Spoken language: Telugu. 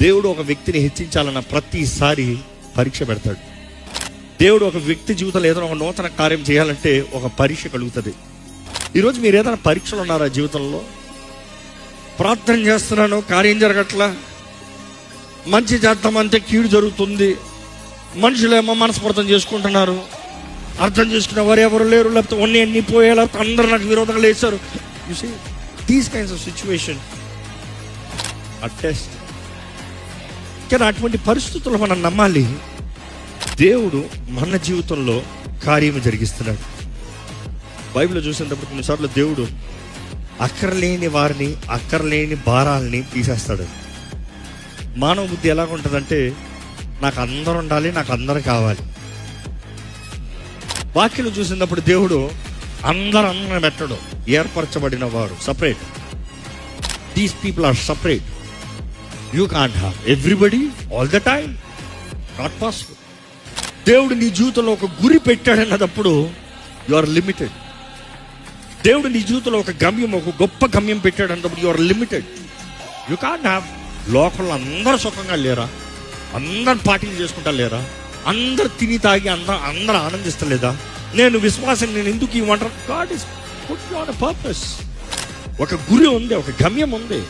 దేవుడు ఒక వ్యక్తిని హెచ్చించాలన్న ప్రతిసారి పరీక్ష పెడతాడు. దేవుడు ఒక వ్యక్తి జీవితంలో ఏదైనా ఒక నూతన కార్యం చేయాలంటే ఒక పరీక్ష కలుగుతుంది. ఈరోజు మీరు ఏదైనా పరీక్షలు ఉన్నారా జీవితంలో? ప్రార్థన చేస్తున్నాను, కార్యం జరగట్లా, మంచి చేద్దామంటే కీడు జరుగుతుంది, మనుషులేమో మనస్పర్థం చేసుకుంటున్నారు, అర్థం చేసుకునే వారు ఎవరు లేరు, లేకపోతే అన్నీ పోయే, లేకపోతే అందరూ నాకు విరోధంగా లేచారు. You see these kinds of situation are test. కానీ అటువంటి పరిస్థితుల్లో మనం నమ్మాలి, దేవుడు మన జీవితంలో కార్యము జరిగిస్తున్నాడు. బైబిల్లో చూసినప్పుడు కొన్నిసార్లు దేవుడు అక్కర్లేని వారిని, అక్కర్లేని భారాలని తీసేస్తాడు. మానవ బుద్ధి ఎలా ఉంటుందంటే, నాకు అందరూ ఉండాలి, నాకు అందరూ కావాలి. వాక్యం చూసినప్పుడు దేవుడు అందరూ పెట్టడు. ఏర్పరచబడిన వారు separate. These people are separate. You can't have everybody all the time. Not possible. దేవుడు నీ జీవితంలో ఒక గురి పెట్టాడన్నప్పుడు యు ఆర్ లిమిటెడ్. దేవుడు నీ జీవితంలో ఒక గమ్యం, ఒక గొప్ప గమ్యం పెట్టాడన్నప్పుడు you are limited. You can't have. లోకంలో అందరూ సుఖంగా లేరా? అందరు పార్టీలు చేసుకుంటా లేరా? అందరు తిని తాగి అందరూ ఆనందిస్తలేదా? నేను విశ్వాసం, నేను ఎందుకు ఇవ్వమంటారు? God is put you on a purpose. ఒక గురి ఉంది, ఒక గమ్యం ఉంది.